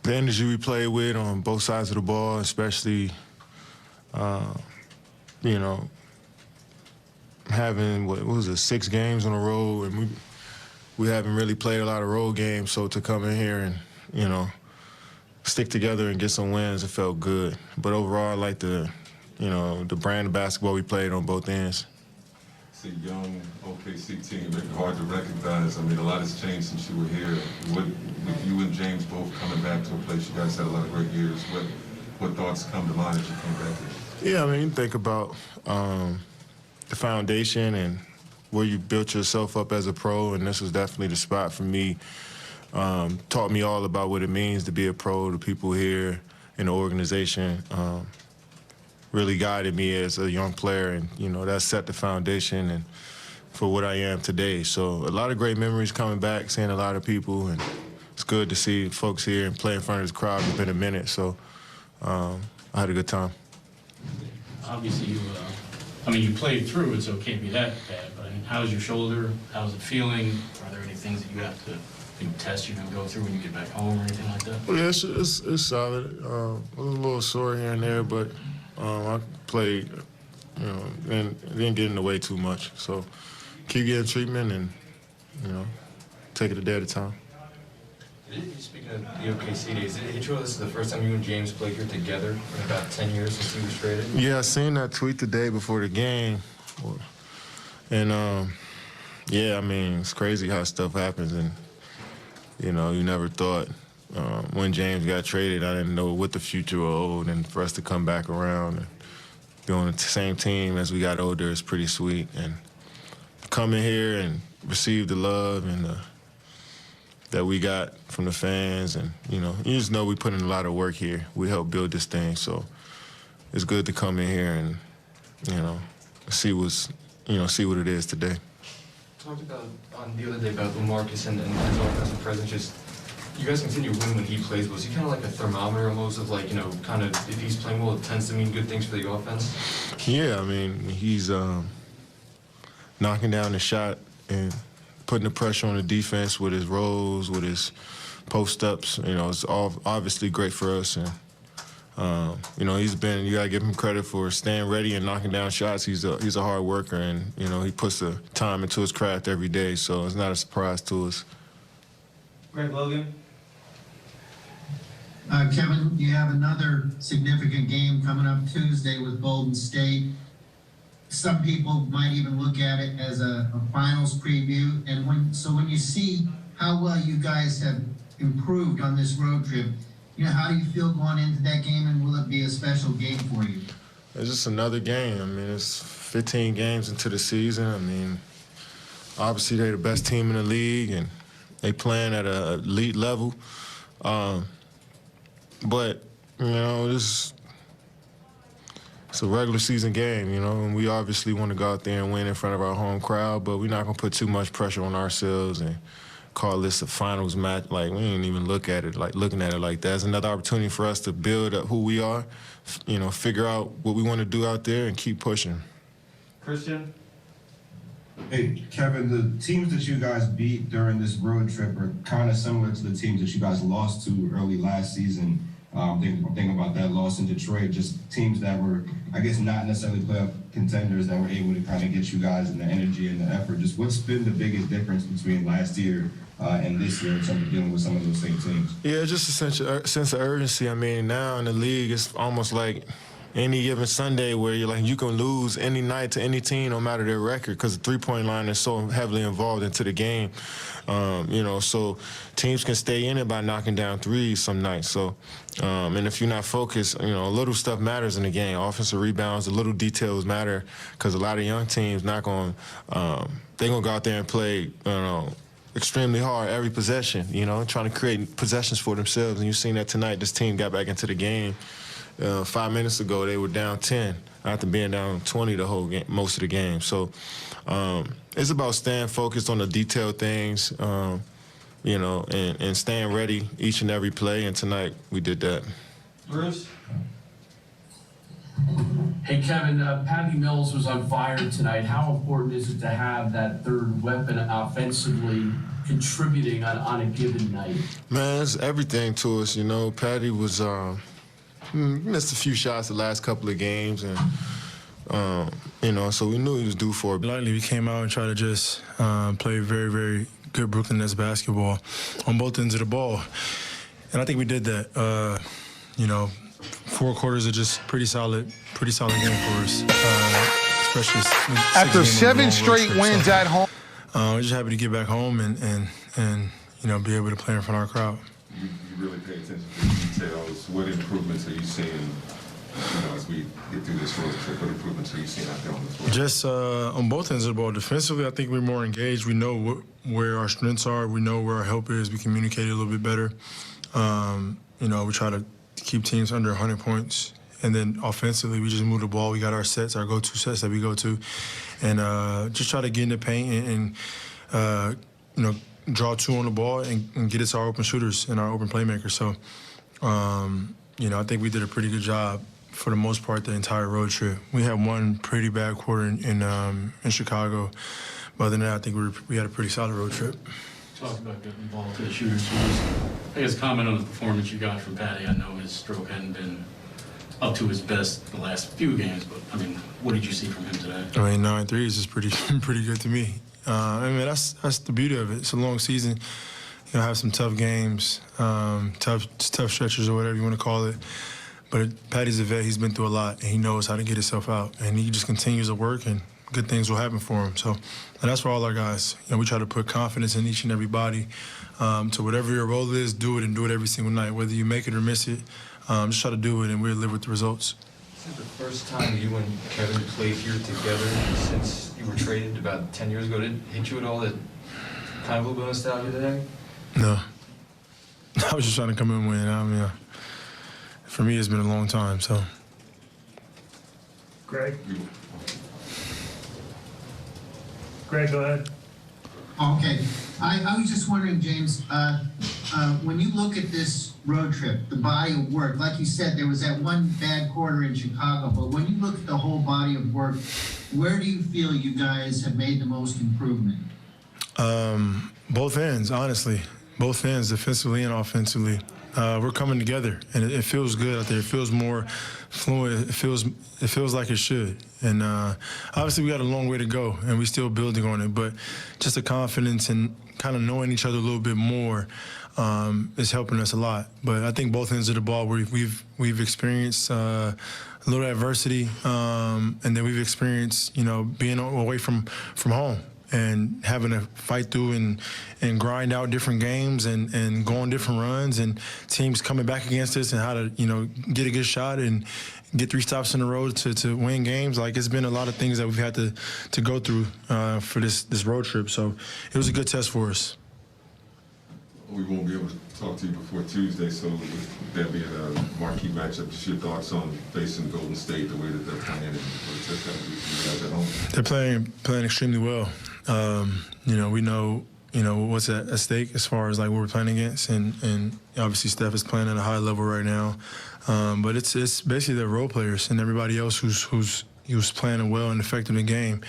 the energy we played with on both sides of the ball, especially, you know, having, what was it, 6 games on the road, and we haven't really played a lot of road games, so to come in here and, you know, stick together and get some wins, it felt good. But overall, I like the brand of basketball we played on both ends. It's a young OKC team, very hard to recognize. I mean, a lot has changed since you were here. With you and James both coming back to a place, you guys had a lot of great years. What thoughts come to mind as you came back here? Yeah, I mean, you think about the foundation and where you built yourself up as a pro, and this was definitely the spot for me. Taught me all about what it means to be a pro, the people here in the organization. Really guided me as a young player, and, you know, that set the foundation and for what I am today. So a lot of great memories coming back, seeing a lot of people, and it's good to see folks here and play in front of this crowd. It's been a minute, so I had a good time. Obviously, you played through it, so it can't be that bad, but I mean, how's your shoulder? How's it feeling? Are there any things that you have to test you're going to go through when you get back home or anything like that? Well, yeah, it's solid. A little sore here and there, but I played, you know, and didn't get in the way too much. So keep getting treatment and, you know, take it a day at a time. Speaking of the OKC days, did it hit you this is the first time you and James played here together in about 10 years since he was traded? Yeah, I seen that tweet the day before the game. And, yeah, I mean, it's crazy how stuff happens. And, you know, you never thought when James got traded, I didn't know what the future would hold. And for us to come back around and be on the same team as we got older is pretty sweet. And coming here and receive the love and that we got from the fans, and, you know, you just know we put in a lot of work here. We helped build this thing, so it's good to come in here and, you know, see what it is today. Talked about on the other day about LaMarcus and his offensive presence. Just you guys continue to win when he plays. Was he kind of like a thermometer almost of, like, you know, kind of if he's playing well, it tends to mean good things for the offense? Yeah, I mean, he's knocking down the shot and putting the pressure on the defense with his rolls, with his post-ups. You know, it's all obviously great for us. And, you know, you got to give him credit for staying ready and knocking down shots. He's a hard worker, and, you know, he puts the time into his craft every day, so it's not a surprise to us. Greg Logan. Kevin, you have another significant game coming up Tuesday with Golden State. Some people might even look at it as a finals preview. And when you see how well you guys have improved on this road trip, you know, how do you feel going into that game, and will it be a special game for you? It's just another game. I mean, it's 15 games into the season. I mean, obviously they're the best team in the league, and they playing at an elite level. But, you know, it's a regular season game, you know, and we obviously want to go out there and win in front of our home crowd, but we're not going to put too much pressure on ourselves and call this a finals match. Like, we didn't even looking at it like that. It's another opportunity for us to build up who we are, you know, figure out what we want to do out there and keep pushing. Christian. Hey, Kevin, the teams that you guys beat during this road trip are kind of similar to the teams that you guys lost to early last season. Thinking about that loss in Detroit, just teams that were, I guess, not necessarily playoff contenders that were able to kind of get you guys in the energy and the effort. Just what's been the biggest difference between last year and this year in terms of dealing with some of those same teams? Yeah, just a sense of urgency. I mean, now in the league, it's almost like any given Sunday where you're like, you can lose any night to any team no matter their record, because the three-point line is so heavily involved into the game. You know, so teams can stay in it by knocking down threes some nights. So, and if you're not focused, you know, a little stuff matters in the game. Offensive rebounds, the little details matter, because a lot of young teams they're gonna go out there and play, you know, extremely hard every possession, you know, trying to create possessions for themselves. And you've seen that tonight. This team got back into the game. 5 minutes ago, they were down 10 after being down 20 the whole game, most of the game. So it's about staying focused on the detailed things, you know, and staying ready each and every play. And tonight we did that. Bruce. Hey, Kevin, Patty Mills was on fire tonight. How important is it to have that third weapon offensively contributing on a given night? Man, it's everything to us. You know, Patty was missed a few shots the last couple of games, and you know, so we knew he was due for it. Lightly, we came out and tried to just play very, very good Brooklyn Nets basketball on both ends of the ball, and I think we did that. You know, 4 quarters of just pretty solid game for us, especially After 7 straight wins at home. We're just happy to get back home and you know, be able to play in front of our crowd. You really pay attention to the details. What improvements are you seeing, you know, as we get through this road trip? What improvements are you seeing out there on the floor? Just on both ends of the ball. Defensively, I think we're more engaged. We know where our strengths are. We know where our help is. We communicate a little bit better. You know, we try to keep teams under 100 points. And then offensively, we just move the ball. We got our sets, our go-to sets that we go to. And just try to get in the paint and you know, draw 2 on the ball and get it to our open shooters and our open playmakers. So, you know, I think we did a pretty good job for the most part the entire road trip. We had one pretty bad quarter in Chicago. But other than that, I think we had a pretty solid road trip. Talk about getting the ball to the shooters. I guess comment on the performance you got from Patty. I know his stroke hadn't been up to his best the last few games, but I mean, what did you see from him today? I mean, 9 threes is pretty good to me. I mean, that's the beauty of it. It's a long season. You know, have some tough games, tough stretches or whatever you want to call it. But Patty's a vet. He's been through a lot, and he knows how to get himself out. And he just continues to work, and good things will happen for him. So, and that's for all our guys. You know, we try to put confidence in each and every body. To whatever your role is, do it and do it every single night. Whether you make it or miss it, just try to do it, and we'll live with the results. This is the first time you and Kevin played here together since you were traded about 10 years ago. Did it hit you at all that kind of a little bit of nostalgia today? No. I was just trying to come in and win. I mean, for me, it's been a long time, so. Greg? Greg, go ahead. Okay, I was just wondering, James, when you look at this road trip, the body of work, like you said, there was that one bad quarter in Chicago, but when you look at the whole body of work, where do you feel you guys have made the most improvement? Both ends, honestly. Both ends, defensively and offensively. We're coming together, and it feels good out there. It feels more fluid. It feels like it should. And obviously, we got a long way to go, and we're still building on it. But just the confidence and kind of knowing each other a little bit more is helping us a lot. But I think both ends of the ball, we've experienced a little adversity, and then we've experienced, you know, being away from home and having to fight through and grind out different games and go on different runs and teams coming back against us and how to, you know, get a good shot and get 3 stops in a row to win games. Like, it's been a lot of things that we've had to go through for this road trip. So it was a good test for us. We won't be able to talk to you before Tuesday, so that being a marquee matchup, just your thoughts on facing Golden State, the way that they're playing, and what it's going to be for you guys at home. They're playing extremely well. You know, we know, you know, what's at stake as far as like what we're playing against, and obviously Steph is playing at a high level right now. But it's basically the role players and everybody else who's playing well and effective in the game.